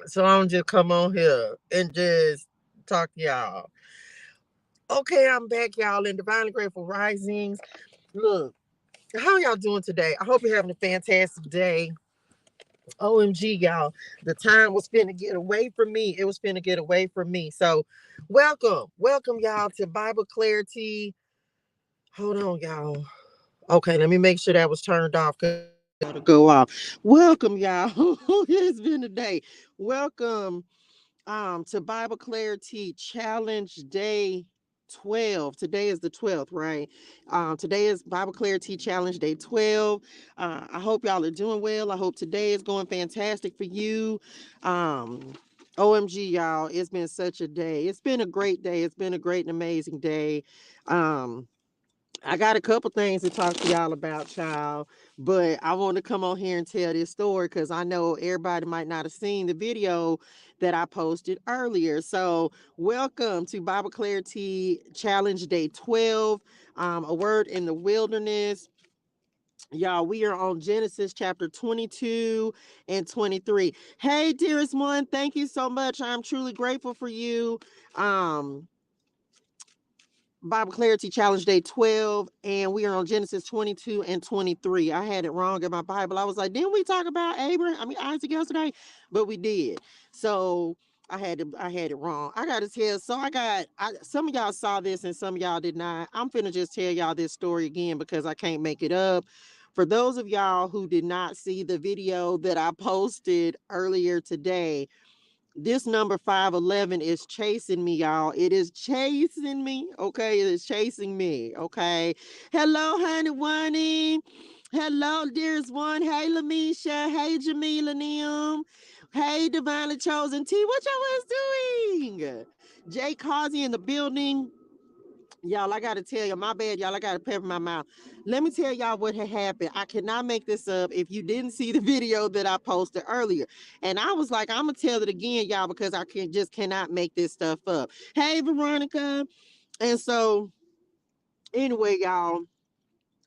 So I'm just come on here and just talk to y'all. Okay, I'm back, y'all, in Divinely Grateful Risings. Look, how y'all doing today? I hope you're having a fantastic day. OMG, y'all. The time was finna get away from me. It was finna get away from me. So, welcome. Welcome, y'all, to Bible Clarity. Hold on, y'all. Okay, let me make sure that was turned off because I know that'll go off. Welcome, y'all. It's been a day. Welcome to Bible Clarity Challenge Day 12. Today is the 12th, right? Today is Bible Clarity Challenge Day 12. I hope y'all are doing well. I hope today is going fantastic for you. Um OMG, y'all, it's been such a day. It's been a great day. It's been a great and amazing day. Um I got a couple things to talk to y'all about, child, but I want to come on here and tell this story because I know everybody might not have seen the video that I posted earlier. So, welcome to Bible Clarity Challenge Day 12, a word in the wilderness. Y'all, we are on Genesis chapter 22 and 23. Hey, dearest one, thank you so much. I'm truly grateful for you. Um, Bible Clarity Challenge Day 12, and we are on Genesis 22 and 23. I had it wrong in my Bible. I was like, didn't we talk about Isaac yesterday? But we did. So I had it wrong. I gotta tell. So some of y'all saw this and some of y'all did not. I'm finna just tell y'all this story again because I can't make it up. For those of y'all who did not see the video that I posted earlier today, this number 511 is chasing me, y'all. It is chasing me. Okay. It is chasing me. Okay. Hello, honey, Wani. Hello, dearest one. Hey, Lamisha. Hey, Jamila Nim. Hey, Divinely Chosen T. What y'all was doing? Jay Causey in the building. Y'all, I gotta tell you, my bad, y'all. I gotta pepper my mouth. Let me tell y'all what had happened. I cannot make this up. If you didn't see the video that I posted earlier, and I was like, I'm gonna tell it again, y'all, because I cannot make this stuff up. Hey, Veronica. And so, anyway, y'all,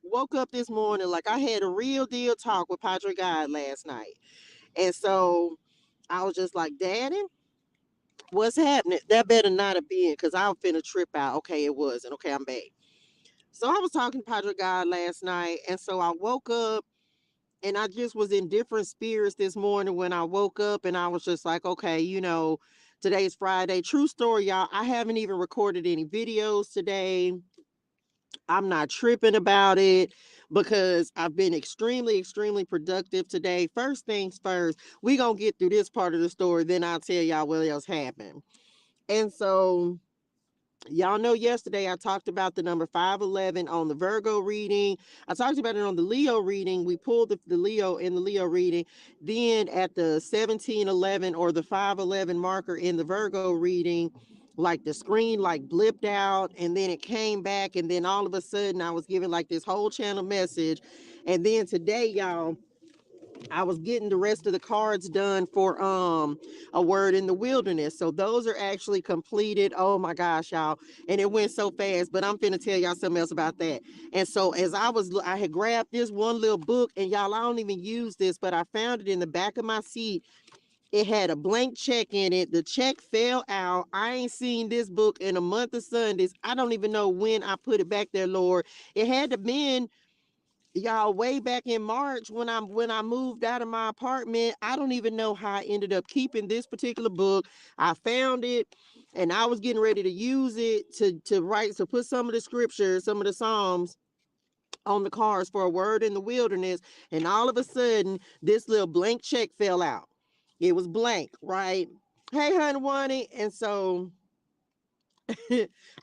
woke up this morning like I had a real deal talk with Padre God last night, and so I was just like, Daddy, what's happening? That better not have been, because I was finna trip out. Okay, it wasn't. Okay, I'm back. So I was talking to Padre God last night, and so I woke up and I just was in different spirits this morning when I woke up, and I was just like, okay, today's Friday. True story, y'all. I haven't even recorded any videos today. I'm not tripping about it because I've been extremely, extremely productive today. First things first, we gonna get through this part of the story, then I'll tell y'all what else happened. And so y'all know yesterday I talked about the number 511 on the Virgo reading. I talked about it on the Leo reading. We pulled the Leo in the Leo reading. Then at the 1711 or the 511 marker in the Virgo reading, like the screen like blipped out and then it came back. And then all of a sudden I was given like this whole channel message. And then today, y'all, I was getting the rest of the cards done for a word in the wilderness. So those are actually completed. Oh my gosh, y'all. And it went so fast, but I'm finna tell y'all something else about that. And so as I had grabbed this one little book, and y'all, I don't even use this, but I found it in the back of my seat. It had a blank check in it. The check fell out. I ain't seen this book in a month of Sundays. I don't even know when I put it back there, Lord. It had to been, y'all, way back in March when I moved out of my apartment. I don't even know how I ended up keeping this particular book. I found it and I was getting ready to use it to put some of the scriptures, some of the Psalms on the cards for a word in the wilderness. And all of a sudden, this little blank check fell out. It was blank, right? Hey, honey, Wani. And so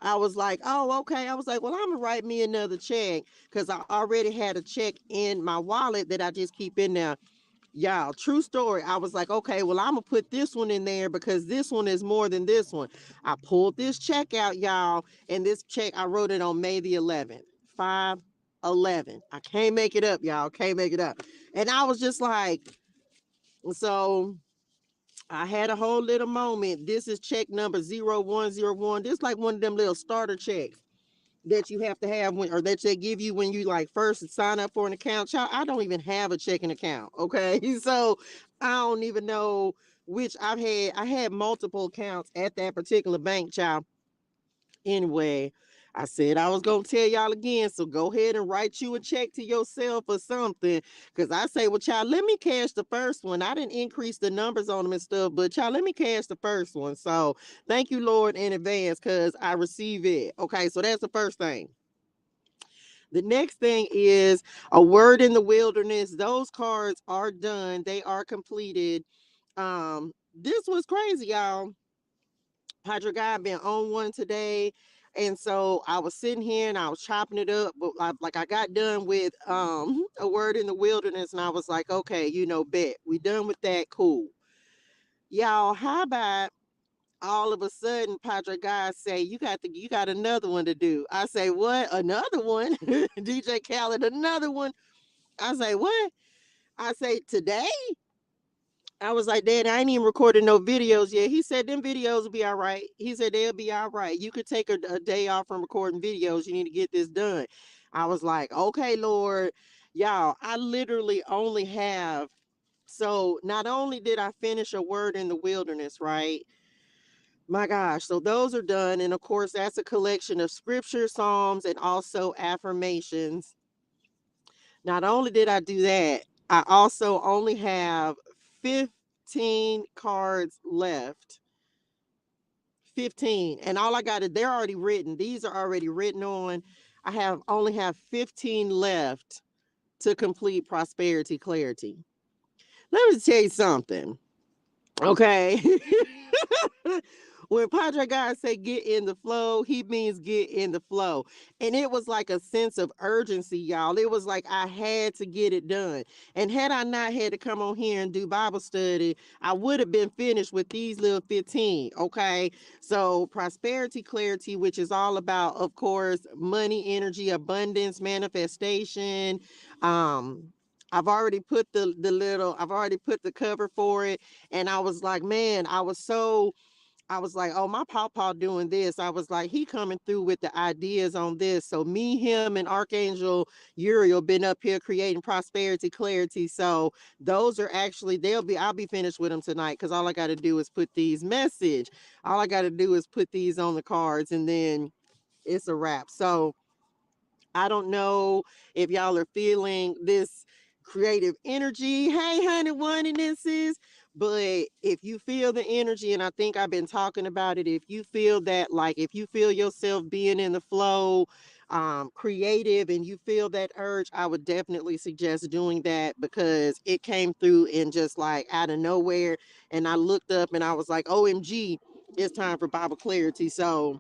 I was like, oh, okay. I was like, well, I'm gonna write me another check because I already had a check in my wallet that I just keep in there. Y'all, true story. I was like, okay, well, I'm gonna put this one in there because this one is more than this one. I pulled this check out, y'all, and this check I wrote it on May the 11th, 5/11. I can't make it up, y'all. Can't make it up. And I was just like, so I had a whole little moment. This is check number 0101. This is like one of them little starter checks that you have to have when, or that they give you when you like first sign up for an account. Child, I don't even have a checking account. Okay. So I don't even know which I had multiple accounts at that particular bank, child. Anyway, I said I was gonna tell y'all again, so go ahead and write you a check to yourself or something. Cause I say, well, child, let me cash the first one. I didn't increase the numbers on them and stuff, but child, let me cash the first one. So thank you, Lord, in advance, cause I receive it. Okay, so that's the first thing. The next thing is a word in the wilderness. Those cards are done. They are completed. This was crazy, y'all. Padre Guy been on one today. And so I was sitting here and I was chopping it up, but I got done with a word in the wilderness, and I was like, okay, bet we done with that. Cool. Y'all, how about all of a sudden Padre Guy say, you got another one to do. I say, what? Another one? DJ Khaled, another one. I say, what? I say, today? I was like, Dad, I ain't even recorded no videos yet. He said, them videos will be all right. He said, they'll be all right. You could take a day off from recording videos. You need to get this done. I was like, okay, Lord. Y'all, I literally only have, so not only did I finish a word in the wilderness, right? My gosh. So those are done. And of course, that's a collection of scripture, psalms, and also affirmations. Not only did I do that, I also only have 15 cards left. 15. And all I got is they're already written. These are already written on. Only have 15 left to complete prosperity clarity. Let me tell you something. Okay. When Padre God say get in the flow, he means get in the flow. And it was like a sense of urgency, y'all. It was like I had to get it done. And had I not had to come on here and do Bible study, I would have been finished with these little 15. Okay. So prosperity clarity, which is all about, of course, money, energy, abundance, manifestation. I've already put the cover for it. And I was like, man, I was like, oh, my pawpaw doing this. I was like, he coming through with the ideas on this. So me, him, and Archangel Uriel been up here creating prosperity clarity. So those are actually, I'll be finished with them tonight, because all I got to do is put these message. All I got to do is put these on the cards, and then it's a wrap. So I don't know if y'all are feeling this creative energy. Hey, honey, one and this is. But if you feel the energy, and I think I've been talking about it, if you feel that, like, if you feel yourself being in the flow, creative, and you feel that urge, I would definitely suggest doing that, because it came through in just like out of nowhere. And I looked up and I was like, OMG, it's time for Bible clarity. So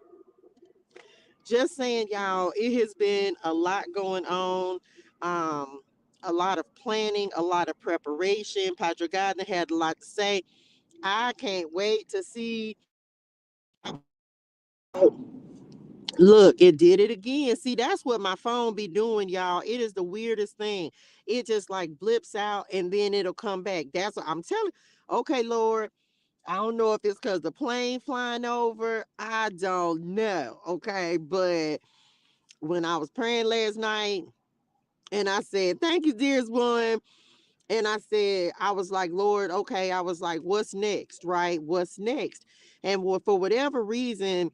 just saying, y'all, it has been a lot going on. Um, a lot of planning, a lot of preparation. Padre Gardner had a lot to say. I can't wait to see. Look, it did it again. See, that's what my phone be doing, y'all. It is the weirdest thing. It just like blips out and then it'll come back. That's what I'm telling. Okay, Lord. I don't know if it's because the plane flying over. I don't know. Okay, but when I was praying last night, and I said, thank you, dearest one. And I said, I was like, Lord, okay. I was like, what's next, right? What's next? And for whatever reason,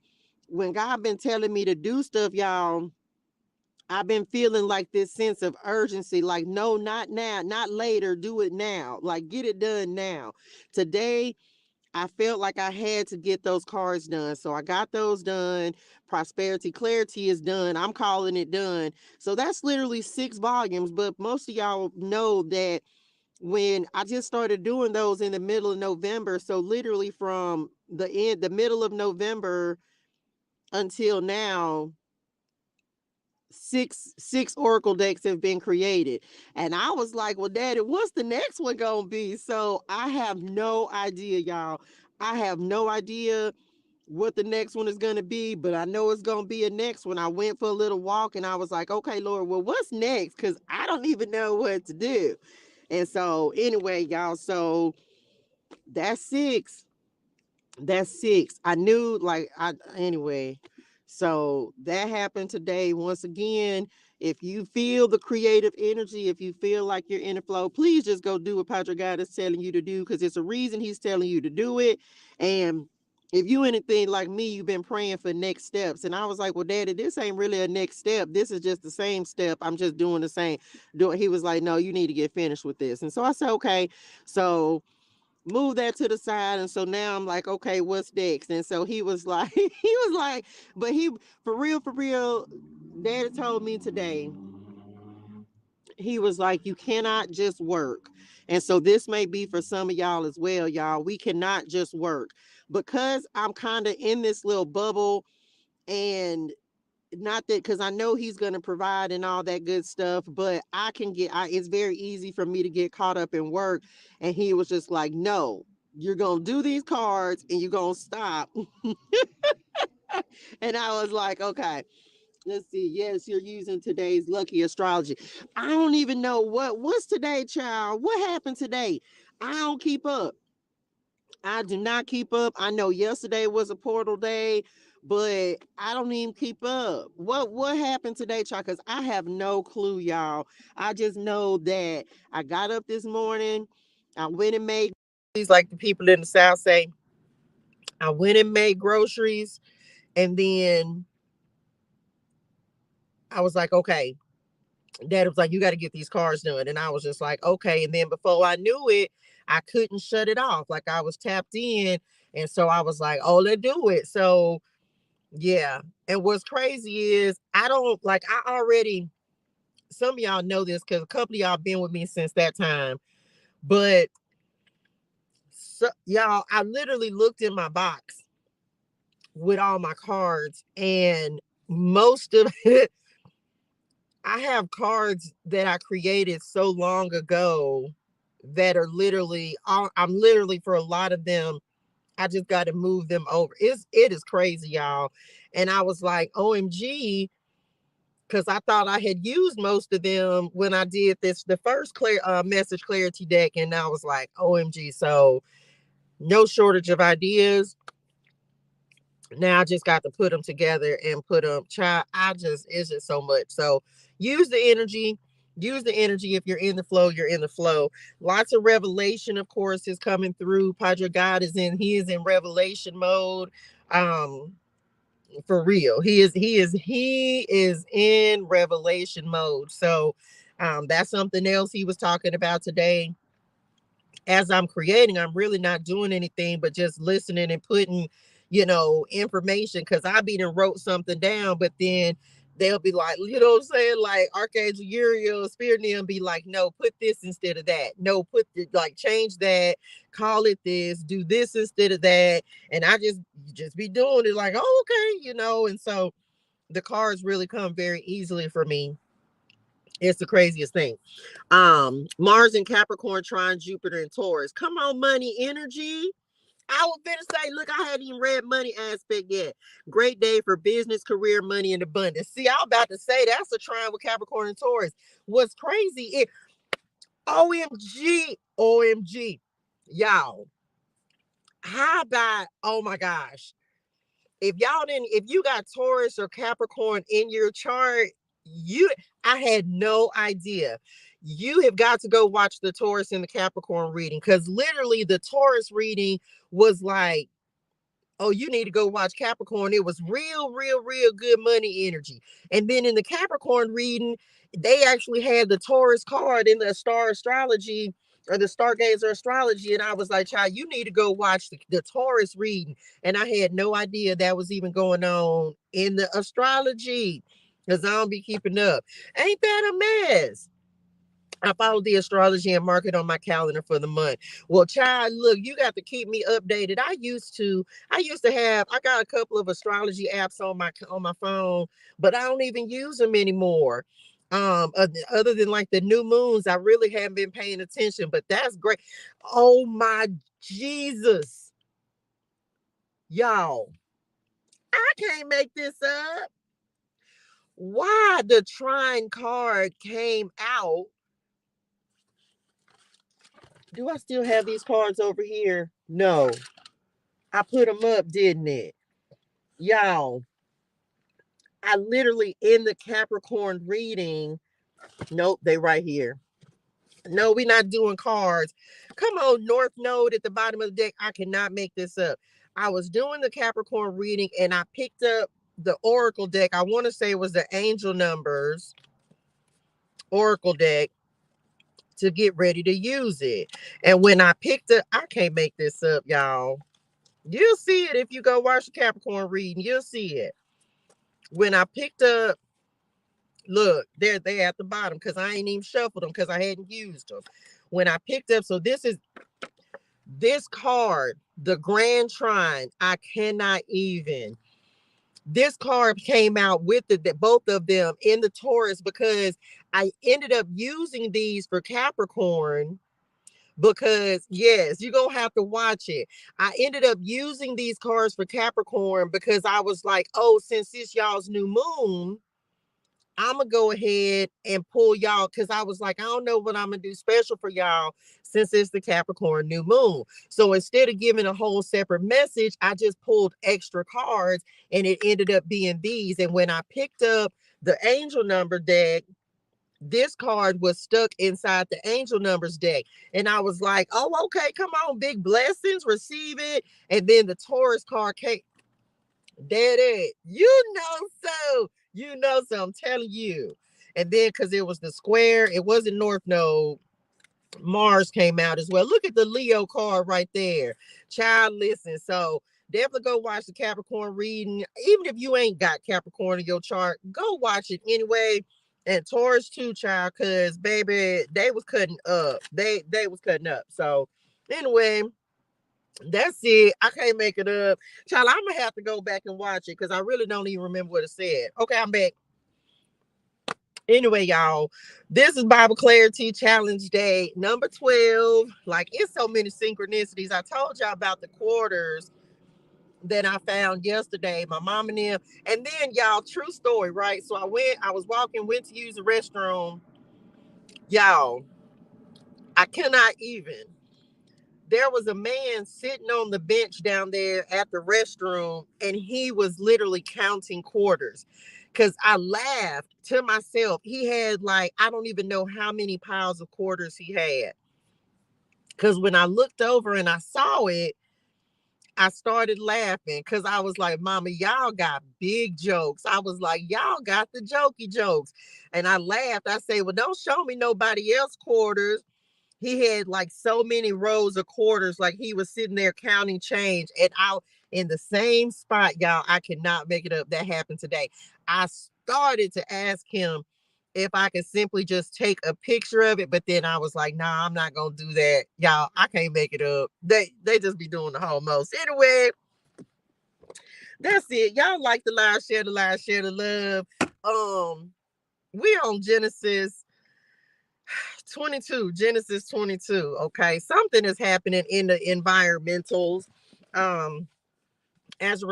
when God been telling me to do stuff, y'all, I've been feeling like this sense of urgency, like, no, not now, not later, do it now, like, get it done now. Today, I felt like I had to get those cards done. So I got those done. Prosperity Clarity is done. I'm calling it done. So that's literally 6 volumes. But most of y'all know that when I just started doing those in the middle of November, so literally from the middle of November until now, six oracle decks have been created. And I was like, well, Daddy, what's the next one gonna be? So I have no idea, y'all. I have no idea what the next one is going to be, but I know it's going to be a next one. I went for a little walk and I was like, okay, Lord, well, what's next? Because I don't even know what to do. And so anyway, y'all, so that's 6. That's 6. I knew, like, anyway. So that happened today. Once again, If you feel the creative energy, if you feel like you're in the flow, please just go do what Padre God is telling you to do, because it's a reason he's telling you to do it. And if you anything like me, you've been praying for next steps. And I was like, well, Daddy, this ain't really a next step. This is just the same step. I'm just doing the same. He was like, no, you need to get finished with this. And so I said, okay. So move that to the side. And so now I'm like, okay, what's next? And so he was like, but for real, Daddy told me today, he was like, you cannot just work. And so this may be for some of y'all as well, y'all. We cannot just work, because I'm kind of in this little bubble. And not that, because I know he's going to provide and all that good stuff, but it's very easy for me to get caught up in work. And he was just like, no, you're going to do these cards and you're going to stop. And I was like, okay, let's see. Yes, you're using today's lucky astrology. I don't even know what's today, child. What happened today? I don't keep up. I do not keep up. I know yesterday was a portal day, but I don't even keep up. What happened today, child? Because I have no clue, y'all. I just know that I got up this morning. I went and made, like the people in the South say, I went and made groceries, and then I was like, okay. Dad was like, you got to get these cars done. And I was just like, okay. And then before I knew it, I couldn't shut it off. Like, I was tapped in. And so I was like, oh, let's do it. So yeah. And what's crazy is I already, some of y'all know this because a couple of y'all been with me since that time. But so, y'all, I literally looked in my box with all my cards, and most of it, I have cards that I created so long ago that are literally, I'm literally, for a lot of them, I just got to move them over. It is crazy, y'all. And I was like, OMG, because I thought I had used most of them when I did the first message ClariTEA deck. And I was like, OMG. So no shortage of ideas. Now I just got to put them together and put them, child. It's just so much. So use the energy. Use the energy. If you're in the flow, you're in the flow. Lots of revelation, of course, is coming through. Padre God he is in revelation mode. Um, for real. He is in revelation mode. So that's something else he was talking about today. As I'm creating, I'm really not doing anything but just listening and putting, information, because I be done wrote something down, but then they'll be like, you know what I'm saying? Like Archangel Uriel, Spirit Neil be like, no, put this instead of that. No, change that, call it this, do this instead of that. And I just be doing it like, oh, okay, and so the cards really come very easily for me. It's the craziest thing. Mars in Capricorn trine Jupiter and Taurus. Come on, money energy. I was gonna say, look, I hadn't even read money aspect yet. Great day for business, career, money, and abundance. See, I was about to say that's a trine with Capricorn and Taurus. What's crazy? OMG, y'all. How about, oh my gosh, if you got Taurus or Capricorn in your chart, I had no idea. You have got to go watch the Taurus and the Capricorn reading, because literally the Taurus reading was like, oh, you need to go watch Capricorn. It was real good money energy. And then in the Capricorn reading, they actually had the Taurus card in the star astrology or the stargazer astrology. And I was like, child, you need to go watch the Taurus reading. And I had no idea that was even going on in the astrology, because I don't be keeping up. Ain't that a mess? I follow the astrology and mark it on my calendar for the month. Well, child, look, you got to keep me updated. I got a couple of astrology apps on my phone, but I don't even use them anymore. Other than like the new moons, I really haven't been paying attention, but that's great. Oh my Jesus. Y'all, I can't make this up. Why the trine card came out. Do I still have these cards over here? No. I put them up, didn't it? Y'all, I literally in the Capricorn reading, nope, they right here. No, we're not doing cards. Come on, North Node at the bottom of the deck. I cannot make this up. I was doing the Capricorn reading and I picked up the Oracle deck. I want to say it was the Angel Numbers Oracle deck to get ready to use it. And when I picked up, I can't make this up, y'all. You'll see it if you go watch the Capricorn reading. You'll see it. When I picked up, look, they at the bottom because I ain't even shuffled them because I hadn't used them. When I picked up, so this card, the Grand Trine, I cannot even. This card came out with both of them in the Taurus because I ended up using these for Capricorn because, yes, you're going to have to watch it. I ended up using these cards for Capricorn because I was like, oh, since this y'all's new moon, I'm gonna go ahead and pull y'all because I was like, I don't know what I'm gonna do special for y'all since it's the Capricorn new moon. So instead of giving a whole separate message, I just pulled extra cards and it ended up being these. And when I picked up the angel number deck, this card was stuck inside the angel numbers deck. And I was like, oh, okay, come on, big blessings, receive it. And then the Taurus card came. Dead it. So. I'm telling you. And then because it was the square, it wasn't North Node. Mars came out as well. Look at the Leo card right there. Child, listen. So definitely go watch the Capricorn reading. Even if you ain't got Capricorn in your chart, go watch it anyway. And Taurus too, child, because baby, they was cutting up. They was cutting up. So anyway, that's it. I can't make it up. Child, I'm gonna have to go back and watch it because I really don't even remember what it said. Okay, I'm back. Anyway, y'all, this is Bible Clarity Challenge Day number 12. Like, it's so many synchronicities. I told y'all about the quarters that I found yesterday, my mom and them. And then, y'all, true story, right? So I was walking, went to use the restroom. Y'all, I cannot even. There was a man sitting on the bench down there at the restroom, and he was literally counting quarters. Because I laughed to myself. He had like, I don't even know how many piles of quarters he had. Because when I looked over and I saw it, I started laughing because I was like, Mama, y'all got big jokes. I was like, y'all got the jokey jokes. And I laughed. I say, well, don't show me nobody else quarters. He had like so many rows of quarters, like he was sitting there counting change. And out in the same spot, y'all, I cannot make it up. That happened today. I started to ask him if I could simply just take a picture of it, but then I was like, nah, I'm not gonna do that. Y'all, I can't make it up. They just be doing the whole most. Anyway, that's it. Y'all like the live, share the live, share the love. We on Genesis 22. Okay, something is happening in the environmentals, um as I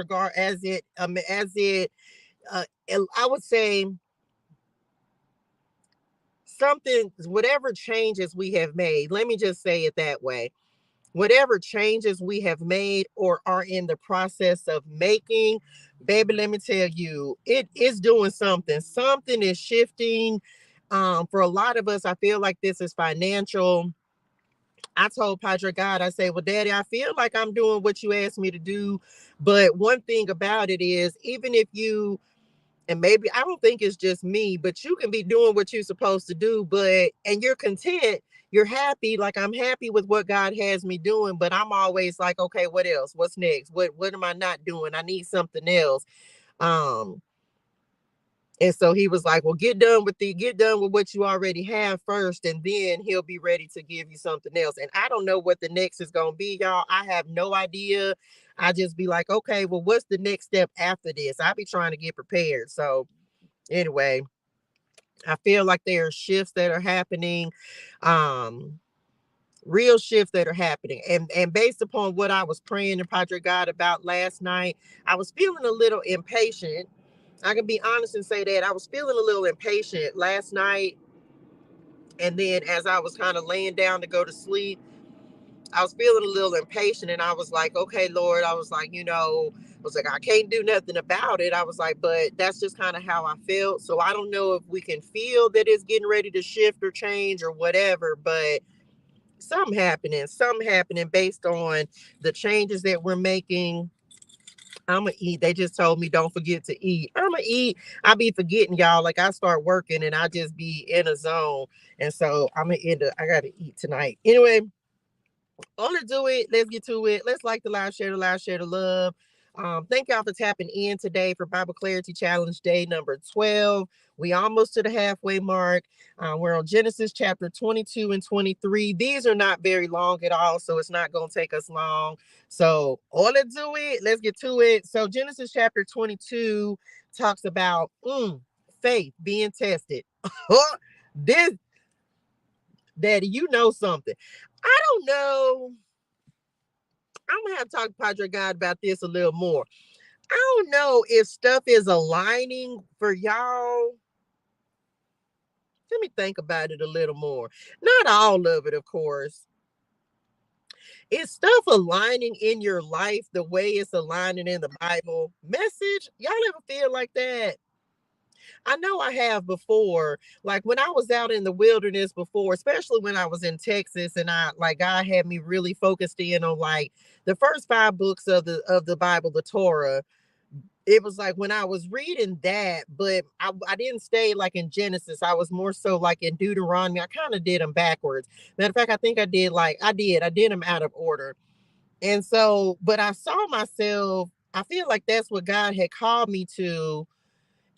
would say something, whatever changes we have made, let me just say it that way. Whatever changes we have made or are in the process of making, baby, let me tell you, it is doing something. Something is shifting. For a lot of us, I feel like this is financial. I told Padre God, I say, well, Daddy, I feel like I'm doing what you asked me to do. But one thing about it is, even if you, and maybe I don't think it's just me, but you can be doing what you're supposed to do, and you're content, you're happy. Like, I'm happy with what God has me doing, but I'm always like, okay, what else? What's next? What am I not doing? I need something else. Um, and so he was like, well, get done with what you already have first, and then he'll be ready to give you something else. And I don't know what the next is gonna be, y'all. I have no idea. I just be like, okay, well, what's the next step after this? I be trying to get prepared. So anyway, I feel like there are shifts that are happening. Real shifts that are happening. And based upon what I was praying to Padre God about last night, I was feeling a little impatient. I can be honest and say that I was feeling a little impatient last night. And then as I was kind of laying down to go to sleep, I was feeling a little impatient, and I was like, okay, Lord, I was like, I was like, I can't do nothing about it. I was like, but that's just kind of how I felt. So I don't know if we can feel that it's getting ready to shift or change or whatever, but something happening based on the changes that we're making. I'm gonna eat. They just told me don't forget to eat. I'm gonna eat. I be forgetting, y'all. Like, I start working and I just be in a zone, and so I'm gonna end up. I gotta eat tonight. Anyway, let's do it. Let's get to it. Let's like the live, share the love. Thank y'all for tapping in today for Bible Clarity Challenge Day number 12. We almost to the halfway mark. We're on Genesis chapter 22 and 23. These are not very long at all, so it's not going to take us long. So, let's do it. Let's get to it. So, Genesis chapter 22 talks about faith being tested. This, Daddy, you know something. I don't know. I'm gonna have to talk to Padre God about this a little more. I don't know if stuff is aligning for y'all. Let me think about it a little more. Not all of it, of course. Is stuff aligning in your life the way it's aligning in the Bible message? Y'all ever feel like that? I know I have before. Like, when I was out in the wilderness before, especially when I was in Texas, and God had me really focused in on like the first 5 books of the Bible, the Torah. It was like when I was reading that, but I didn't stay like in Genesis. I was more so like in Deuteronomy. I kind of did them backwards. Matter of fact, I think I did them out of order. And so, but I saw myself, I feel like that's what God had called me to.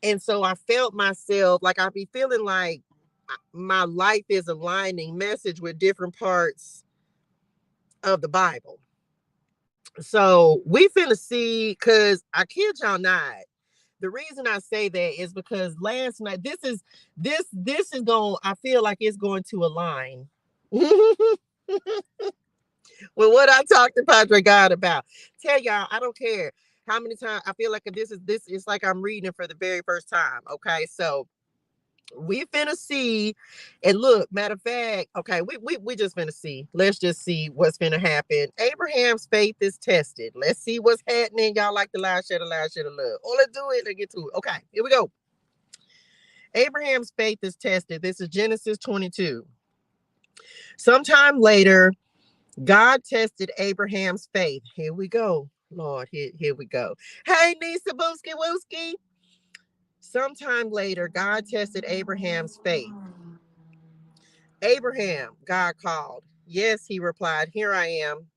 And so I felt myself like I'd be feeling like my life is aligning message with different parts of the Bible. So we finna see, because I kid y'all not. The reason I say that is because last night, this is going, I feel like it's going to align with what I talked to Padre God about. Tell y'all, I don't care how many times I feel like this is like I'm reading it for the very first time. Okay, so we finna see, and look, matter of fact, okay, we just finna see. Let's just see what's finna happen. Abraham's faith is tested. Let's see what's happening. Y'all like the live, share the love. Oh, let's do it. Let's get to it. Okay, here we go. Abraham's faith is tested. This is Genesis 22. Sometime later, God tested Abraham's faith. Here we go. Lord, here we go. Hey, Nisa Booski Wooski. Sometime later, God tested Abraham's faith. Abraham, God called. Yes, he replied, here I am.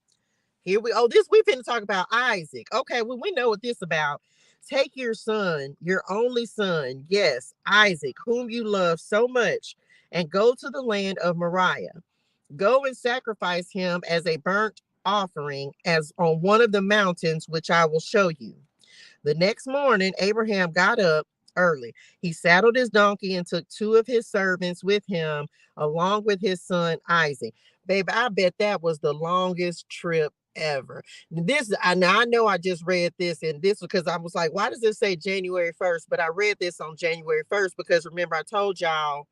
Here we this we finna talk about Isaac. Okay, well, we know what this about. Take your son, your only son, yes, Isaac, whom you love so much, and go to the land of Moriah. Go and sacrifice him as a burnt offering as on one of the mountains which I will show you. The next morning, Abraham got up early. He saddled his donkey and took 2 of his servants with him, along with his son Isaac. Baby, I bet that was the longest trip ever. Now I know I just read this, and this because I was like, why does this say January 1st? But I read this on January 1st because remember, I told y'all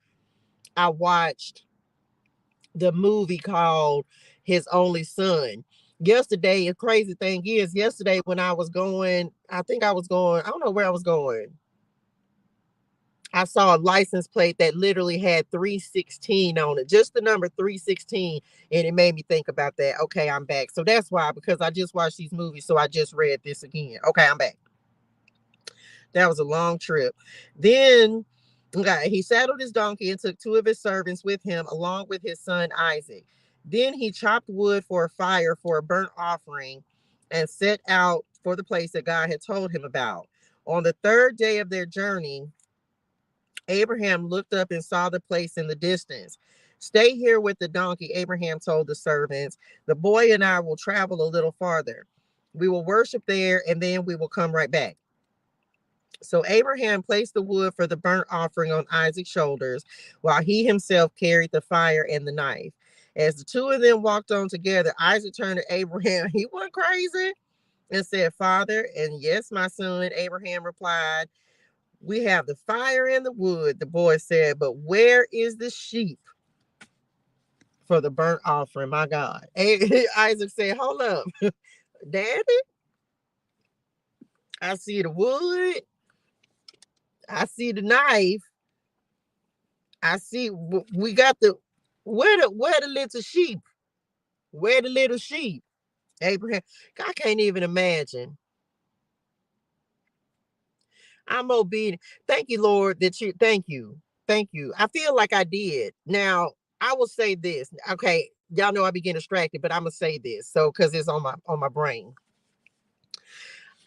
I watched the movie called His Only Son. Yesterday, a crazy thing is, yesterday when I was going, I don't know where I was going. I saw a license plate that literally had 316 on it, just the number 316. And it made me think about that. Okay, I'm back. So that's why, because I just watched these movies. So I just read this again. Okay, I'm back. That was a long trip. Then okay, he saddled his donkey and took 2 of his servants with him, along with his son Isaac. Then he chopped wood for a fire for a burnt offering and set out for the place that God had told him about. On the 3rd day of their journey, Abraham looked up and saw the place in the distance. Stay here with the donkey, Abraham told the servants. The boy and I will travel a little farther. We will worship there and then we will come right back. So Abraham placed the wood for the burnt offering on Isaac's shoulders, while he himself carried the fire and the knife. As the 2 of them walked on together, Isaac turned to Abraham. He went crazy and said, Father, and yes, my son, Abraham replied. We have the fire and the wood, the boy said, but where is the sheep for the burnt offering. My God. Isaac said, hold up, Daddy, I see the wood. I see the knife. I see we got the where the little sheep? Where the little sheep? Abraham, I can't even imagine. I'm obedient. Thank you, Lord, that you thank you. Thank you. I feel like I did. Now, I will say this. Okay, y'all know I be getting distracted, but I'm gonna say this. So because it's on my brain.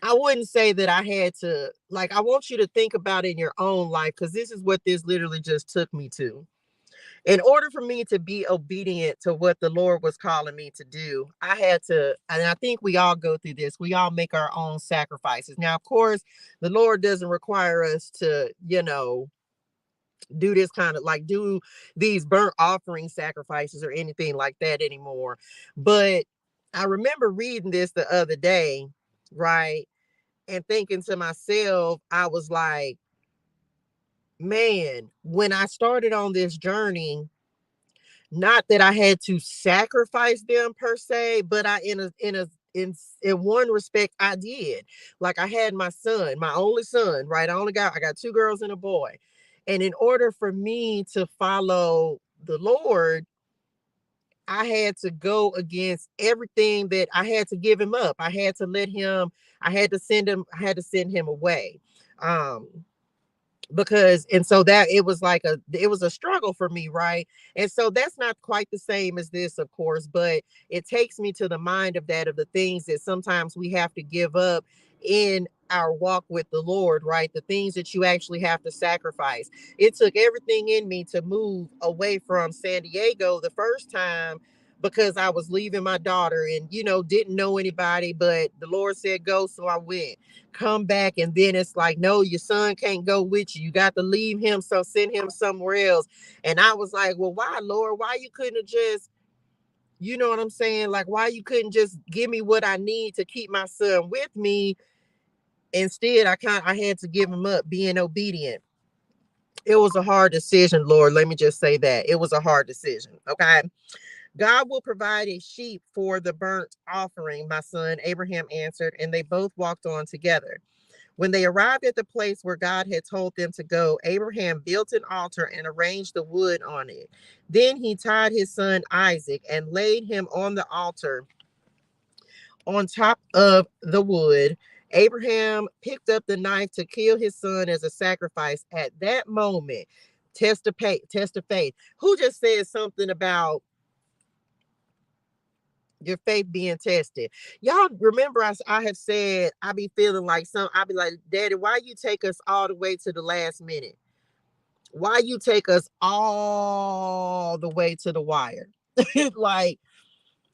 I wouldn't say that I had to like I want you to think about it in your own life because this is what this literally just took me to. In order for me to be obedient to what the Lord was calling me to do, I had to, and I think we all go through this, we all make our own sacrifices. Now, of course, the Lord doesn't require us to, do this kind of like do these burnt offering sacrifices or anything like that anymore. But I remember reading this the other day, right? And thinking to myself, I was like, man, when I started on this journey, not that I had to sacrifice them per se, but I in one respect I did. Like I had my son, my only son, right? I got two girls and a boy. And in order for me to follow the Lord, I had to go against everything that I had to give him up. I had to send him away. Um because and so that it was a struggle for me, right? And so that's not quite the same as this, of course, but it takes me to the mind of the things that sometimes we have to give up in our walk with the Lord, right? The things that you actually have to sacrifice. It took everything in me to move away from San Diego the first time because I was leaving my daughter and didn't know anybody, but the Lord said go, so I went. Come back, and then it's like, no, your son can't go with you, you got to leave him, so send him somewhere else. And I was like, well, why, Lord? Why you couldn't have just, you know what I'm saying, like why you couldn't just give me what I need to keep my son with me? Instead, I had to give him up, being obedient. It was a hard decision, Lord, let me just say that it was a hard decision. Okay. God will provide a sheep for the burnt offering, my son, Abraham answered, and they both walked on together. When they arrived at the place where God had told them to go, Abraham built an altar and arranged the wood on it. Then he tied his son Isaac and laid him on the altar on top of the wood. Abraham picked up the knife to kill his son as a sacrifice. At that moment, test of faith. Who just said something about your faith being tested? Y'all remember I have said I be feeling like I be like, Daddy, why you take us all the way to the last minute? Why you take us all the way to the wire? Like,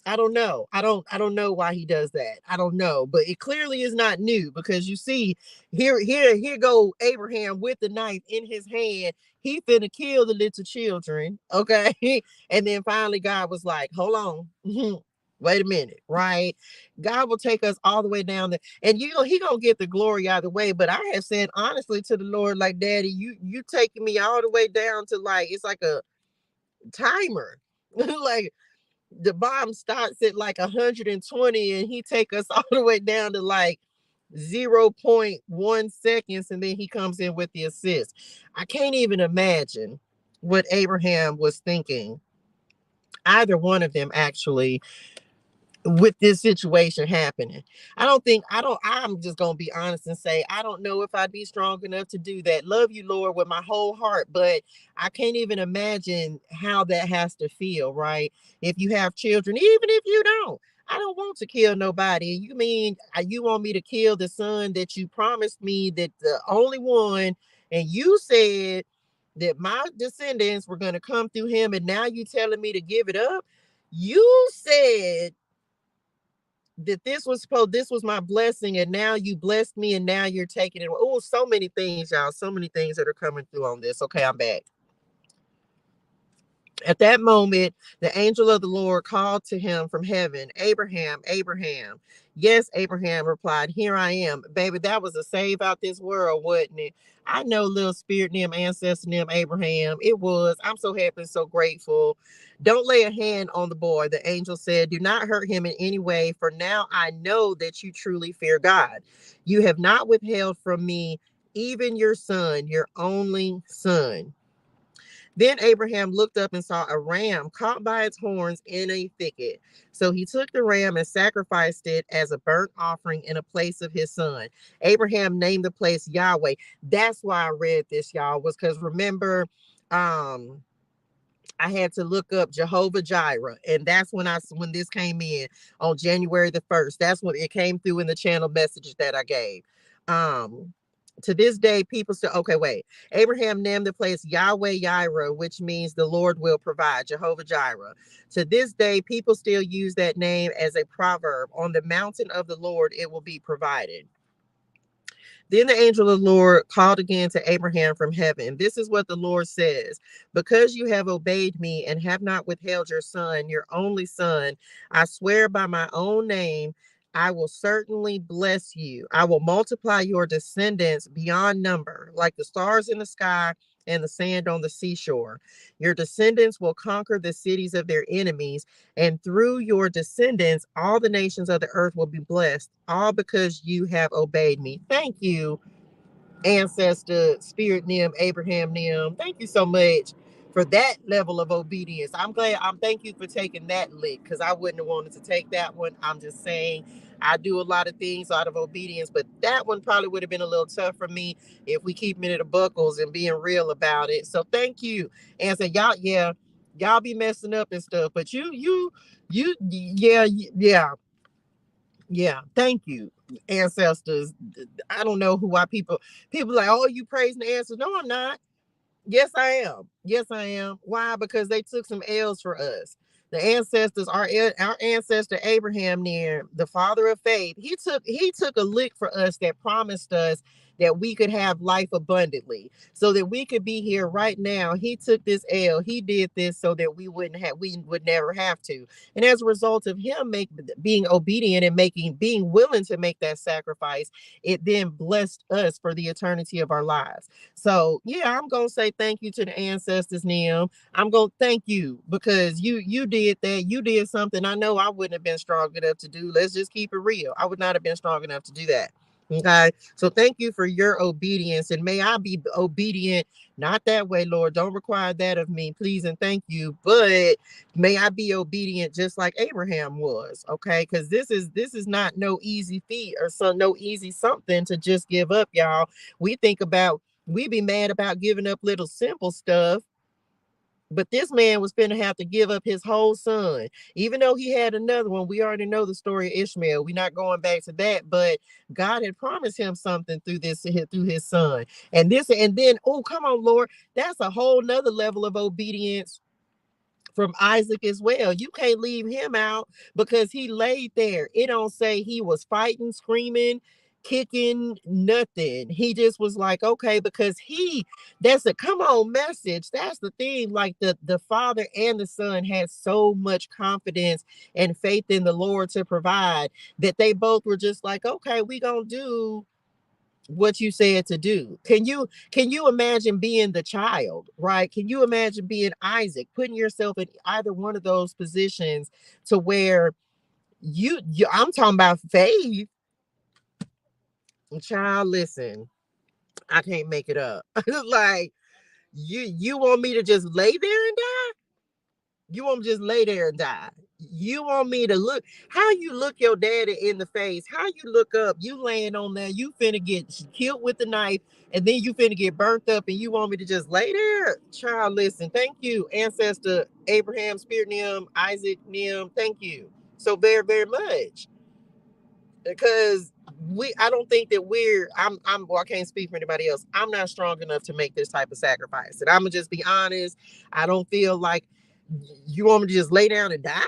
I don't know. I don't know why he does that. I don't know. But it clearly is not new because you see, here go Abraham with the knife in his hand. He finna kill the little children. Okay. And then finally God was like, hold on. Wait a minute, right? God will take us all the way down there. And he gonna get the glory either way. But I have said honestly to the Lord, like, Daddy, you taking me all the way down to like it's like a timer. Like the bomb starts at like 120 and he take us all the way down to like 0.1 seconds and then he comes in with the assist. I can't even imagine what Abraham was thinking, either one of them actually, with this situation happening. I'm just gonna be honest and say I don't know if I'd be strong enough to do that. Love you, Lord, with my whole heart, but I can't even imagine how that has to feel, right? If you have children, even if you don't. I don't want to kill nobody. You mean you want me to kill the son that you promised me, that the only one, and you said that my descendants were going to come through him, and now you telling me to give it up? You said that this was my blessing, and now you blessed me, and now you're taking it. Oh, so many things, y'all, so many things that are coming through on this. Okay, I'm back. At that moment, the angel of the Lord called to him from heaven, Abraham, Abraham. Yes, Abraham replied, here I am. Baby, that was a save out this world, wasn't it? I know little spirit them, ancestor them, Abraham. It was. I'm so happy and so grateful. Don't lay a hand on the boy, the angel said. Do not hurt him in any way, for now I know that you truly fear God. You have not withheld from me even your son, your only son. Then Abraham looked up and saw a ram caught by its horns in a thicket. So he took the ram and sacrificed it as a burnt offering in a place of his son. Abraham named the place Yahweh. That's why I read this, y'all, was because remember, um, I had to look up Jehovah Jireh, and that's when this came in on January the 1st. That's when it came through in the channel messages that I gave. Um, to this day, people still okay. Wait, Abraham named the place Yahweh Jireh, which means the Lord will provide. Jehovah Jireh. To this day, people still use that name as a proverb. On the mountain of the Lord, it will be provided. Then the angel of the Lord called again to Abraham from heaven. This is what the Lord says: because you have obeyed me and have not withheld your son, your only son, I swear by my own name, I will certainly bless you. I will multiply your descendants beyond number, like the stars in the sky and the sand on the seashore. Your descendants will conquer the cities of their enemies, and through your descendants, all the nations of the earth will be blessed, all because you have obeyed me. Thank you, ancestor, spirit Nim, Abraham Nim. Thank you so much for that level of obedience. I'm glad. Thank you for taking that lick, because I wouldn't have wanted to take that one. I'm just saying I do a lot of things out of obedience, but that one probably would have been a little tough for me if we keep me to the buckles and being real about it. So thank you. And so y'all, yeah, y'all be messing up and stuff, but yeah, yeah, yeah. Thank you, ancestors. I don't know who I people like, oh, you praising the ancestors. No, I'm not. Yes, I am. Yes, I am. Why? Because they took some L's for us. The ancestors, our ancestor Abraham, near the father of faith, he took a lick for us that promised us that we could have life abundantly, so that we could be here right now. He took this L. He did this so that we would never have to. And as a result of him being obedient and being willing to make that sacrifice, it then blessed us for the eternity of our lives. So yeah, I'm gonna say thank you to the ancestors, Nim. I'm gonna thank you because you did that. You did something I know I wouldn't have been strong enough to do. Let's just keep it real. I would not have been strong enough to do that. Okay. So thank you for your obedience. And may I be obedient, not that way, Lord. Don't require that of me, please and thank you. But may I be obedient just like Abraham was. Okay. Because this is not no easy feat or no easy something to just give up, y'all. We be mad about giving up little simple stuff, but this man was finna have to give up his whole son, even though he had another one. We already know the story of Ishmael. We're not going back to that, but God had promised him something through his son. And then, oh, come on, Lord, that's a whole nother level of obedience from Isaac as well. You can't leave him out because he laid there. It don't say he was fighting, screaming, kicking, nothing. He just was like, okay, because that's a come on message. That's the thing. Like the father and the son had so much confidence and faith in the Lord to provide that they both were just like, okay, we gonna do what you said to do. Can you imagine being the child, right? Can you imagine being Isaac, putting yourself in either one of those positions to where I'm talking about faith, child, listen, I can't make it up. Like you want me to just lay there and die? You want me to just lay there and die? You want me to look how you look your daddy in the face, how you look up, you laying on there, you finna get killed with the knife, and then you finna get burnt up, and you want me to just lay there? Child, listen, thank you, ancestor Abraham, Spirit Nim, Isaac Nim, thank you so very, very much. Because I don't think that well, I can't speak for anybody else. I'm not strong enough to make this type of sacrifice. And I'm gonna just be honest. I don't feel like you want me to just lay down and die.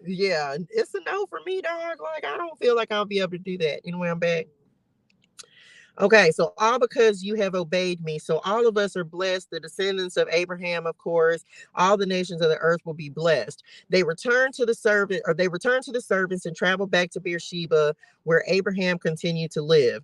Yeah, it's a no for me, dog. Like I don't feel like I'll be able to do that. Anyway, I'm back. Okay, so all because you have obeyed me. So all of us are blessed. The descendants of Abraham, of course, all the nations of the earth will be blessed. They returned to the servants and traveled back to Beersheba, where Abraham continued to live.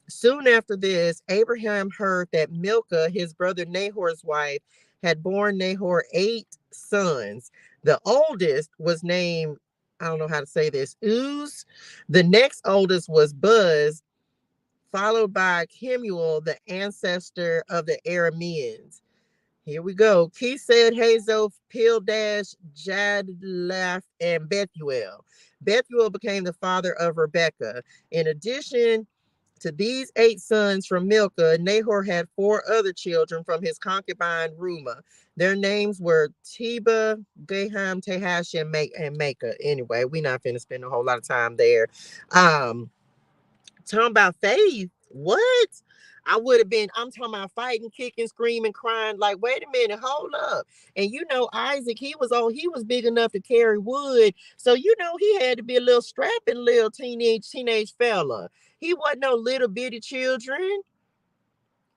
Soon after this, Abraham heard that Milcah, his brother Nahor's wife, had borne Nahor 8 sons. The oldest was named, I don't know how to say this, Uz. The next oldest was Buz, followed by Kemuel, the ancestor of the Arameans. Here we go. Kesed, Hazo, Pildash, Jadlaph, and Bethuel. Bethuel became the father of Rebekah. In addition to these 8 sons from Milcah, Nahor had 4 other children from his concubine Ruma. Their names were Teba, Gaham, Tehash, and Makah. Anyway, we're not finna spend a whole lot of time there. Um, Talking about faith. What? I would have been, I'm talking about fighting, kicking, screaming, crying. Like, wait a minute, hold up. And Isaac, he was big enough to carry wood. So he had to be a little strapping little teenage fella. He wasn't no little bitty children,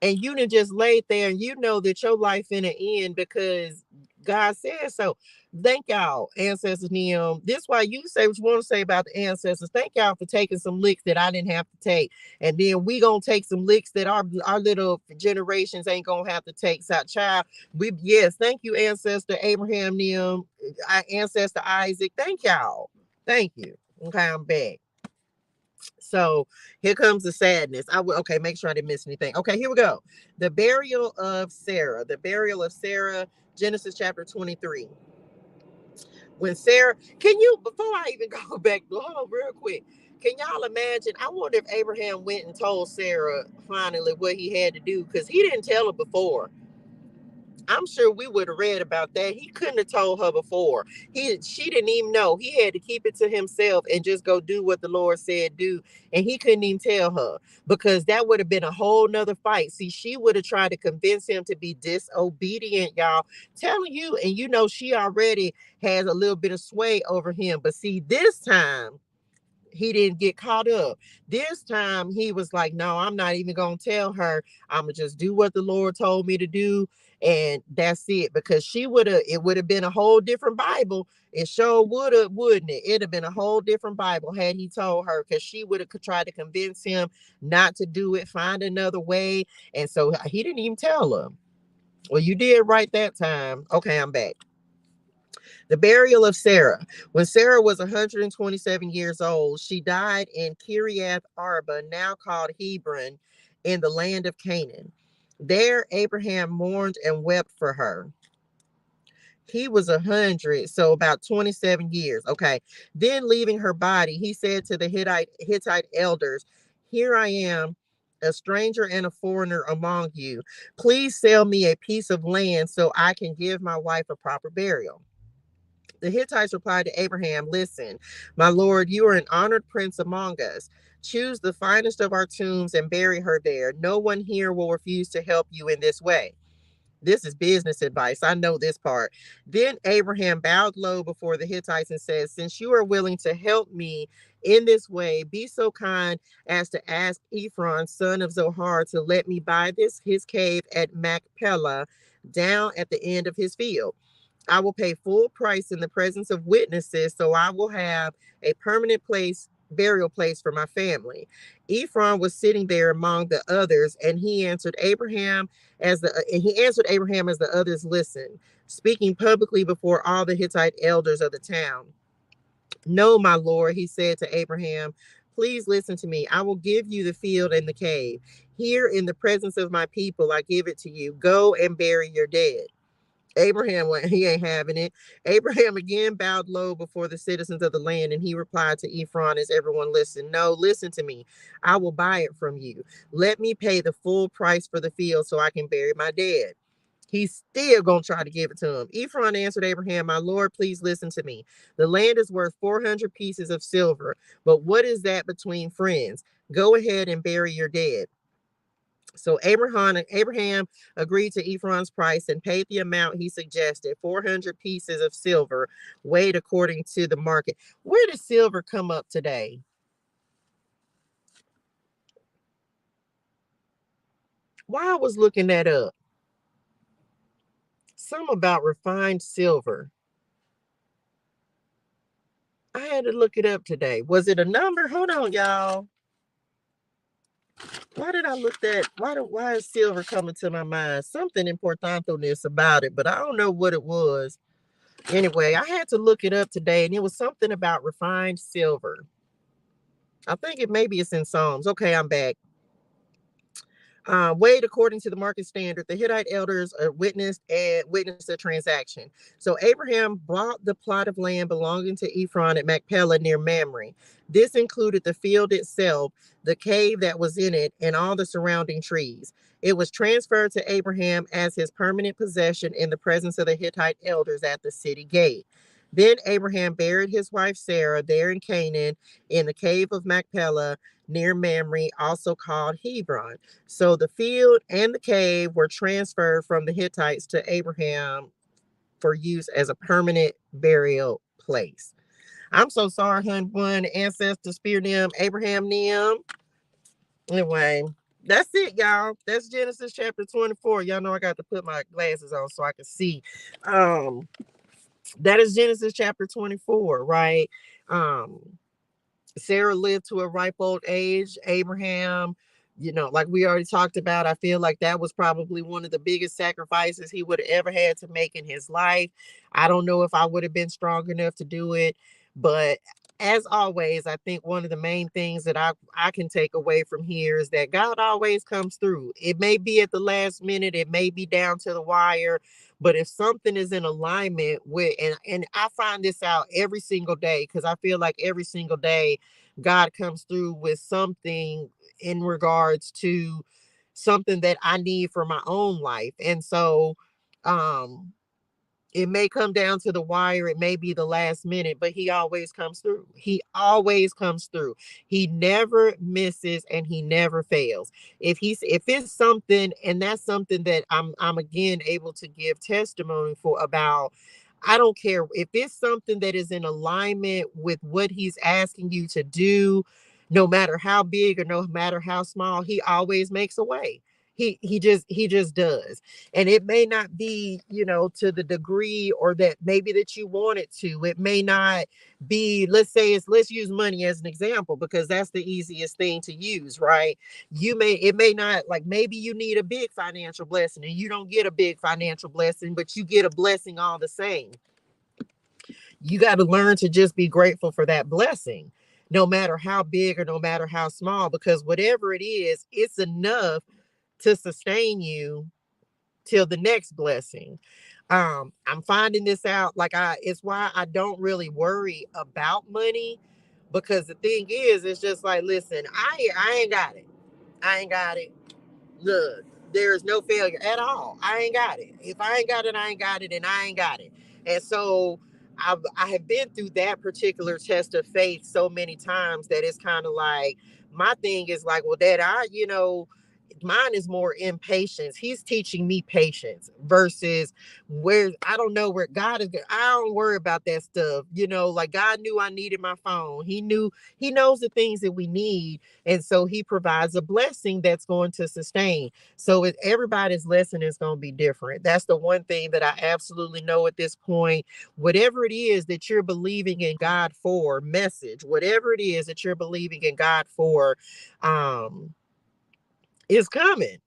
and you didn't just lay there and you know that your life in the end because God said so. Thank y'all, ancestors. This why you say what you want to say about the ancestors. Thank y'all for taking some licks that I didn't have to take, and then we gonna take some licks that our little generations ain't gonna have to take. So, child, thank you, ancestor Abraham, ancestor Isaac. Thank y'all. Thank you. Okay, I'm back. So here comes the sadness. Okay, make sure I didn't miss anything. Okay, here we go. The burial of Sarah. The burial of Sarah, Genesis chapter 23. When Sarah, before I even go back, hold on real quick. Can y'all imagine? I wonder if Abraham went and told Sarah finally what he had to do because he didn't tell her before. I'm sure we would have read about that. He couldn't have told her before. She didn't even know. He had to keep it to himself and just go do what the Lord said do. And he couldn't even tell her because that would have been a whole nother fight. See, she would have tried to convince him to be disobedient, y'all. Telling you, and she already has a little bit of sway over him. But see, this time he didn't get caught up. This time he was like, no, I'm not even going to tell her. I'm going to just do what the Lord told me to do. And that's it. Because it would have been a whole different Bible. It sure would have, wouldn't it? It'd have been a whole different Bible had he told her, because she would have tried to convince him not to do it, find another way. And so he didn't even tell her. Well, you did right that time. Okay, I'm back. The burial of Sarah. When Sarah was 127 years old, she died in Kiriath Arba, now called Hebron, in the land of Canaan. There, Abraham mourned and wept for her. He was 100, so about 27 years. Okay. Then, leaving her body, he said to the Hittite elders, here I am, a stranger and a foreigner among you. Please sell me a piece of land so I can give my wife a proper burial. The Hittites replied to Abraham, listen, my lord, you are an honored prince among us. Choose the finest of our tombs and bury her there. No one here will refuse to help you in this way. This is business advice. I know this part. Then Abraham bowed low before the Hittites and said, since you are willing to help me in this way, be so kind as to ask Ephron, son of Zohar, to let me buy his cave at Machpelah down at the end of his field. I will pay full price in the presence of witnesses, so I will have a permanent burial place for my family. Ephron was sitting there among the others, and he answered Abraham as the others listened, speaking publicly before all the Hittite elders of the town. No, my lord, he said to Abraham, please listen to me. I will give you the field and the cave. Here in the presence of my people, I give it to you. Go and bury your dead. Abraham went, he ain't having it. Abraham again bowed low before the citizens of the land, and he replied to Ephron as everyone listened, no, listen to me. I will buy it from you. Let me pay the full price for the field so I can bury my dead. He's still going to try to give it to him. Ephron answered Abraham, my lord, please listen to me. The land is worth 400 pieces of silver, but what is that between friends? Go ahead and bury your dead. So Abraham agreed to Ephron's price and paid the amount he suggested, 400 pieces of silver, weighed according to the market. Where does silver come up today? While I was looking that up, some about refined silver. I had to look it up today. Was it a number? Hold on, y'all. Why did I look that? Why is silver coming to my mind? Something importante about it, but I don't know what it was. Anyway, I had to look it up today, and it was something about refined silver. I think it maybe it's in Psalms. Okay, I'm back. Weighed according to the market standard, the Hittite elders witnessed a transaction. So Abraham bought the plot of land belonging to Ephron at Machpelah near Mamre. This included the field itself, the cave that was in it, and all the surrounding trees. It was transferred to Abraham as his permanent possession in the presence of the Hittite elders at the city gate. Then Abraham buried his wife Sarah there in Canaan in the cave of Machpelah near Mamre, also called Hebron. So the field and the cave were transferred from the Hittites to Abraham for use as a permanent burial place. I'm so sorry, hun, one ancestor spear them, Abraham them. Anyway, that's it, y'all. That's Genesis chapter 24. Y'all know I got to put my glasses on so I can see. Um, that is Genesis chapter 24, right? Um, Sarah lived to a ripe old age. Abraham, like we already talked about, I feel like that was probably one of the biggest sacrifices he would have ever had to make in his life. I don't know if I would have been strong enough to do it, but as always, I think one of the main things that I can take away from here is that God always comes through. It may be at the last minute, it may be down to the wire, but if something is in alignment with, and I find this out every single day, because I feel like every single day God comes through with something in regards to something that I need for my own life. And so um it may come down to the wire, it may be the last minute, but he always comes through. He always comes through. He never misses and he never fails. If it's something, and that's something that I'm again able to give testimony for about, I don't care if it's something that is in alignment with what he's asking you to do, no matter how big or no matter how small, he always makes a way. He just does. And it may not be, to the degree or that maybe that you want it to. It may not be, let's use money as an example, because that's the easiest thing to use, right? It may not, like, maybe you need a big financial blessing and you don't get a big financial blessing, but you get a blessing all the same. You got to learn to just be grateful for that blessing, no matter how big or no matter how small, because whatever it is, it's enough to sustain you till the next blessing. I'm finding this out, like, it's why I don't really worry about money, because the thing is, it's just like, listen, I ain't got it. I ain't got it. Look, there is no failure at all. I ain't got it. If I ain't got it, I ain't got it, and I ain't got it. And so I have been through that particular test of faith so many times that it's kind of like, my thing is like, well, Dad, mine is more impatience. He's teaching me patience versus where I don't know where God is. I don't worry about that stuff. Like, God knew I needed my phone. He knows the things that we need. And so he provides a blessing that's going to sustain. So everybody's lesson is going to be different. That's the one thing that I absolutely know at this point. Whatever it is that you're believing in God for, whatever it is that you're believing in God for, it's coming.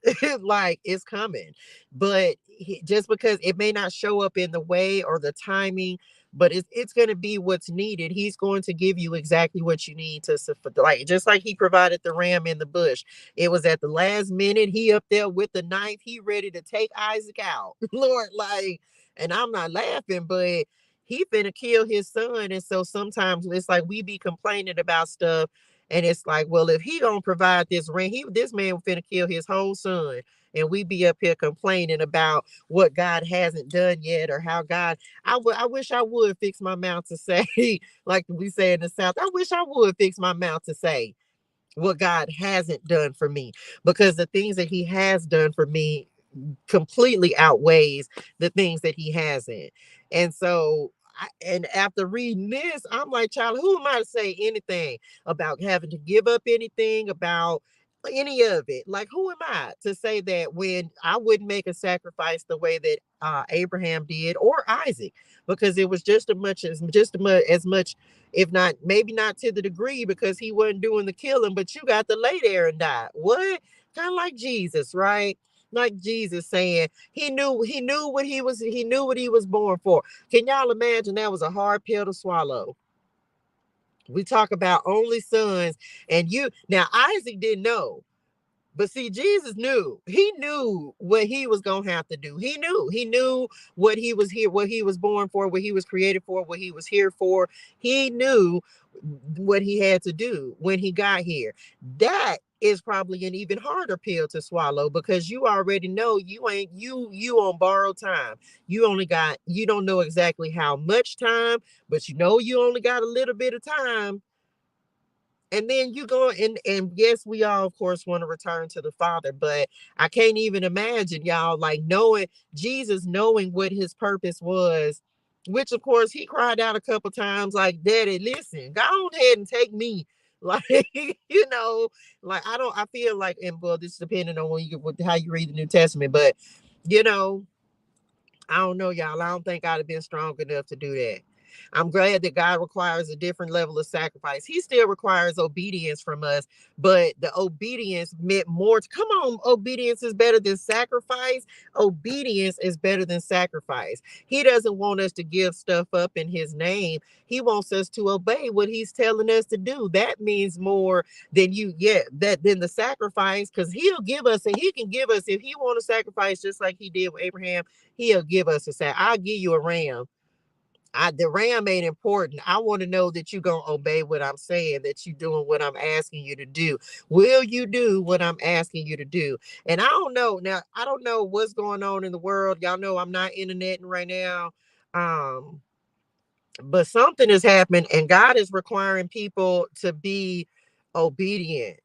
Like, it's coming. But just because it may not show up in the way or the timing, but it's going to be what's needed. He's going to give you exactly what you need to, like, just like he provided the ram in the bush. It was at the last minute. He up there with the knife. He ready to take Isaac out. Lord, like, and I'm not laughing, but he finna kill his son. And so sometimes it's like we be complaining about stuff, and it's like, well, if he gonna provide this ring, this man finna kill his whole son. And we be up here complaining about what God hasn't done yet, or how God, I wish I would fix my mouth to say, like we say in the South, I wish I would fix my mouth to say what God hasn't done for me, because the things that he has done for me completely outweighs the things that he hasn't. And so, and after reading this, I'm like, child, who am I to say anything about having to give up anything, about any of it. Like, who am I to say that when I wouldn't make a sacrifice the way that Abraham did, or Isaac, because it was just as much, if not maybe not to the degree, because he wasn't doing the killing, but you got to lay there and die. What? Kind of like Jesus, right? Like Jesus saying he knew what he was born for. Can y'all imagine? That was a hard pill to swallow. We talk about only sons, and you now Isaac didn't know. But see, Jesus knew. He knew what he was gonna have to do. He knew. He knew what he was here, what he was born for, what he was created for, what he was here for. He knew what he had to do when he got here. That is probably an even harder pill to swallow, because you already know you on borrowed time. You don't know exactly how much time, but you know you only got a little bit of time. And then you go and yes, we all of course want to return to the Father, but I can't even imagine, y'all, like knowing Jesus, knowing what his purpose was, which of course he cried out a couple times like, Daddy, listen, go on ahead and take me. Like, you know, like I feel like, and well, this is depending on how you read the New Testament, but you know, I don't know, y'all. I don't think I'd have been strong enough to do that. I'm glad that God requires a different level of sacrifice. He still requires obedience from us, but the obedience meant more. Come on, obedience is better than sacrifice. Obedience is better than sacrifice. He doesn't want us to give stuff up in his name. He wants us to obey what he's telling us to do. That means more than the sacrifice, because he'll give us, and he can give us, if he want to sacrifice just like he did with Abraham. He'll give us a sack. I'll give you a ram. The ram ain't important. I want to know that you're gonna obey what I'm saying, that you're doing what I'm asking you to do. Will you do what I'm asking you to do? And I don't know. Now, I don't know what's going on in the world. Y'all know I'm not interneting right now. Um, but something is happening, and God is requiring people to be obedient.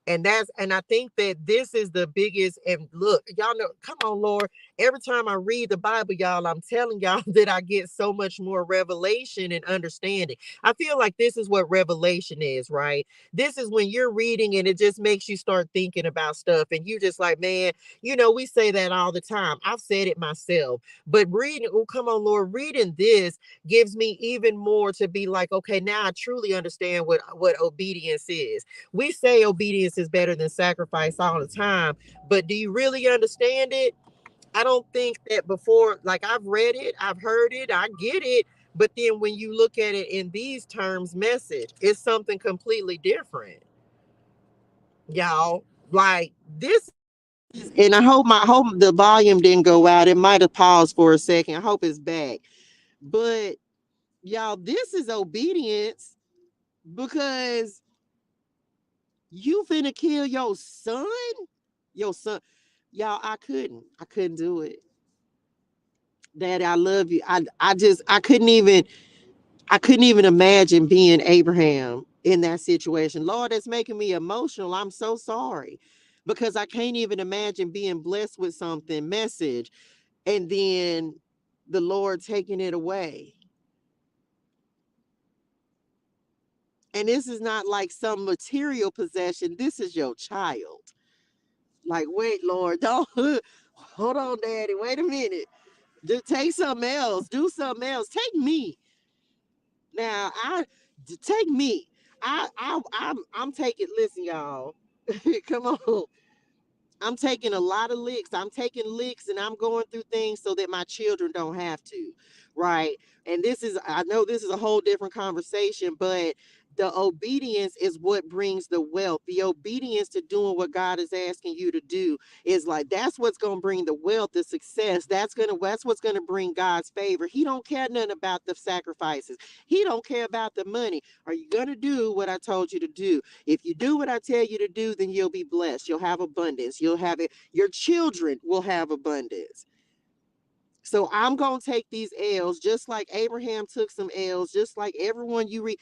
And I think that this is the biggest. And look, y'all know, come on, Lord. Every time I read the Bible, y'all, I'm telling y'all that I get so much more revelation and understanding. I feel like this is what revelation is, right? This is when you're reading and it just makes you start thinking about stuff, and you just like, man, we say that all the time. I've said it myself. But reading, oh, come on, Lord, reading this gives me even more to be like, okay, now I truly understand what obedience is. We say obedience is better than sacrifice all the time, but do you really understand it? I don't think that before, like, I've read it, I've heard it, I get it, but then when you look at it in these terms, message, it's something completely different, y'all. Like this is, and I hope the volume didn't go out. It might have paused for a second. I hope it's back. But y'all, this is obedience, because you finna kill your son. Your son. Y'all, I couldn't do it. Daddy, I love you. I couldn't even imagine being Abraham in that situation. Lord, that's making me emotional. I'm so sorry. Because I can't even imagine being blessed with something, message, and then the Lord taking it away. And this is not like some material possession. This is your child. Like, wait, Lord, don't hold on, Daddy. Wait a minute. Just take something else. Do something else. Take me. Now, take me. I'm taking. Listen, y'all. Come on. I'm taking a lot of licks. I'm taking licks, and I'm going through things so that my children don't have to, right? And I know this is a whole different conversation, but the obedience is what brings the wealth. The obedience to doing what God is asking you to do is like, that's what's going to bring the wealth, the success. That's what's going to bring God's favor. He don't care nothing about the sacrifices. He don't care about the money. Are you going to do what I told you to do? If you do what I tell you to do, then you'll be blessed. You'll have abundance. You'll have it. Your children will have abundance. So I'm gonna take these L's, just like Abraham took some L's, just like everyone you read.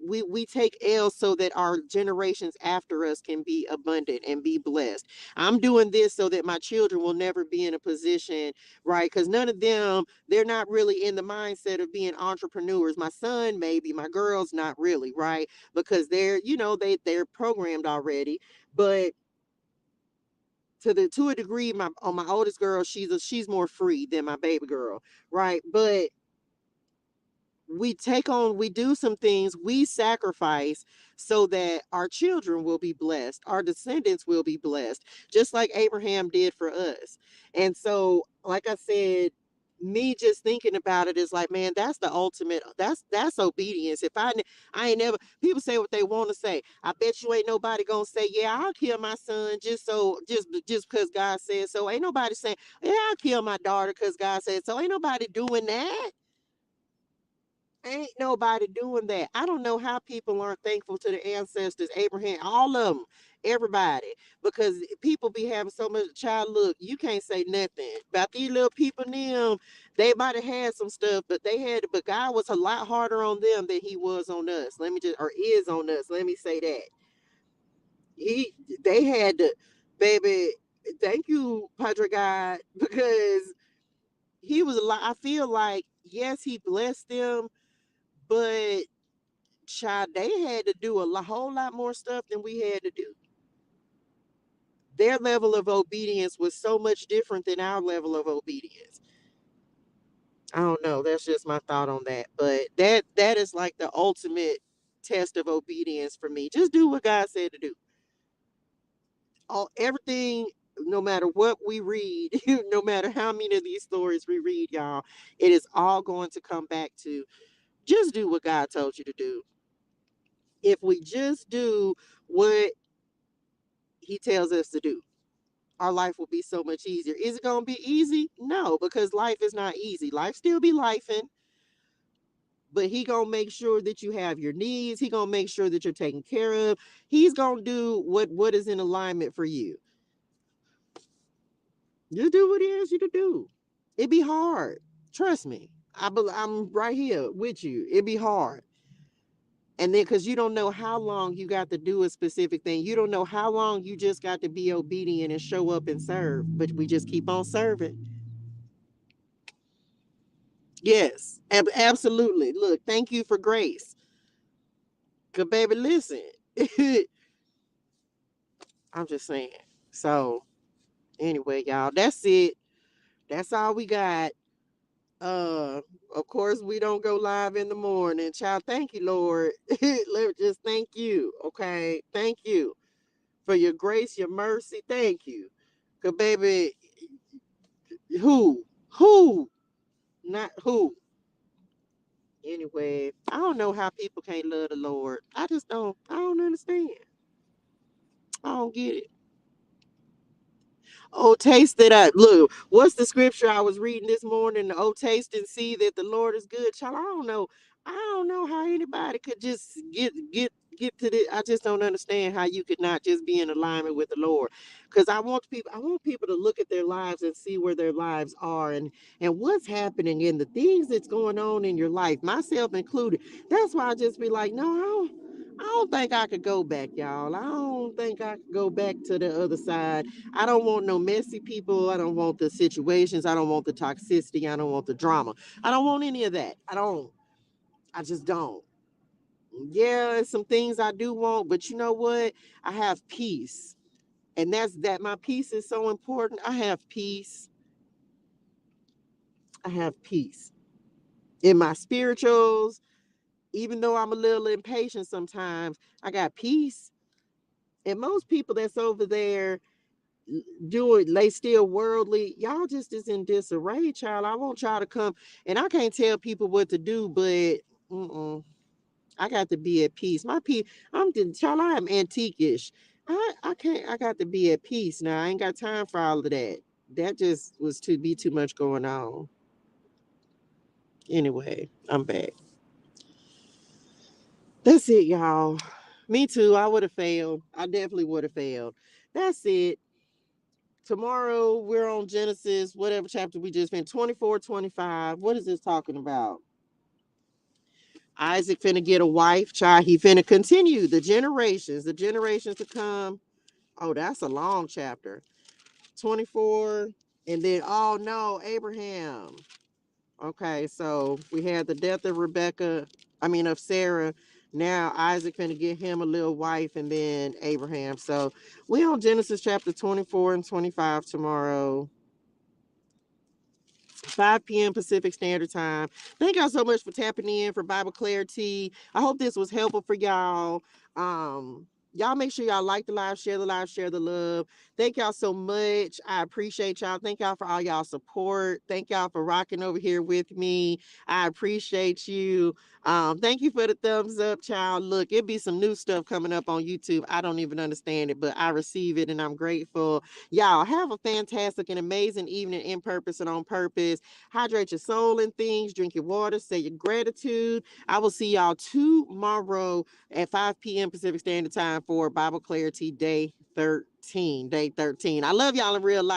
We take L's so that our generations after us can be abundant and be blessed. I'm doing this so that my children will never be in a position, right? Because none of them, they're not really in the mindset of being entrepreneurs. My son, maybe, my girls, not really, right? Because they're programmed already. But to a degree. My oldest girl, she's more free than my baby girl, right? But we do some things, we sacrifice so that our children will be blessed, our descendants will be blessed, just like Abraham did for us. And so, like I said, me just thinking about it is like, man, that's the ultimate, that's obedience. I ain't never, people say what they want to say. I bet you ain't nobody gonna say, yeah, I'll kill my son just because God said so. Ain't nobody saying, yeah, I'll kill my daughter because God said so. Ain't nobody doing that. Ain't nobody doing that. I don't know how people aren't thankful to the ancestors, Abraham, all of them, everybody, because people be having so much child. Look, you can't say nothing about these little people. Them, they might have had some stuff, but but God was a lot harder on them than He was on us. Let me just, or is on us. Let me say that he, they had to, baby. Thank you, Padre God, because He was a lot. I feel like yes, He blessed them, but child, they had to do whole lot more stuff than we had to do. Their level of obedience was so much different than our level of obedience. I don't know. That's just my thought on that. But that is like the ultimate test of obedience for me. Just do what God said to do. Everything, no matter what we read, no matter how many of these stories we read, y'all, it is all going to come back to just do what God told you to do. If we just do what He tells us to do, our life will be so much easier. Is it going to be easy? No, because life is not easy. Life still be lifing, but He going to make sure that you have your needs. He going to make sure that you're taken care of. He's going to do what is in alignment for you. Just do what He asks you to do. It be hard. Trust me. I'm right here with you. It be hard. And then because you don't know how long you got to do a specific thing. You don't know how long you just got to be obedient and show up and serve. But we just keep on serving. Yes, absolutely. Look, thank you for grace. Cause baby, listen. I'm just saying. So anyway, y'all, that's it. That's all we got. Uh, of course, we don't go live in the morning. Child, thank you, Lord. Let me just thank you. Okay. Thank you for your grace, your mercy. Thank you. Cause baby, who? Who? Not who. Anyway, I don't know how people can't love the Lord. I don't understand. I don't get it. Oh, taste that I look. What's the scripture I was reading this morning? Oh, taste and see that the Lord is good. Child, I don't know. I don't know how anybody could just get to this. I just don't understand how you could not just be in alignment with the Lord. Because I want people to look at their lives and see where their lives are and what's happening and the things that's going on in your life, myself included. That's why I just be like, no, I don't think I could go back, y'all. I don't think I could go back to the other side. I don't want no messy people. I don't want the situations. I don't want the toxicity. I don't want the drama. I don't want any of that. I don't. I just don't. Yeah, some things I do want, but you know what? I have peace. And that's that. My peace is so important. I have peace. I have peace in my spirituals. Even though I'm a little impatient sometimes, I got peace. And most people that's over there do it, they still worldly. Y'all just is in disarray, child. I want y'all to come, and I can't tell people what to do, but I got to be at peace. My peace, child. I am antique-ish. I can't. I got to be at peace now. I ain't got time for all of that. That just was too much going on. Anyway, I'm back. That's it, y'all. Me too. I would have failed. I definitely would have failed. That's it. Tomorrow we're on Genesis, whatever chapter we just finished, 24, 25. What is this talking about? Isaac finna get a wife, child. He finna continue the generations to come. Oh, that's a long chapter. 24. And then, oh no, Abraham. Okay, so we had the death of of Sarah. Now Isaac finna get him a little wife, and then Abraham. So we on Genesis chapter 24 and 25 tomorrow. 5 p.m. Pacific Standard Time. Thank y'all so much for tapping in for Bible Clarity. I hope this was helpful for y'all. Y'all make sure y'all like the live, share the love. Thank y'all so much. I appreciate y'all. Thank y'all for all y'all support. Thank y'all for rocking over here with me. I appreciate you. Thank you for the thumbs up, child. Look, it be some new stuff coming up on YouTube. I don't even understand it, but I receive it and I'm grateful. Y'all have a fantastic and amazing evening in purpose and on purpose. Hydrate your soul and things, drink your water, say your gratitude. I will see y'all tomorrow at 5 p.m. Pacific Standard Time for Bible Clarity Day 13. Day 13. I love y'all in real life.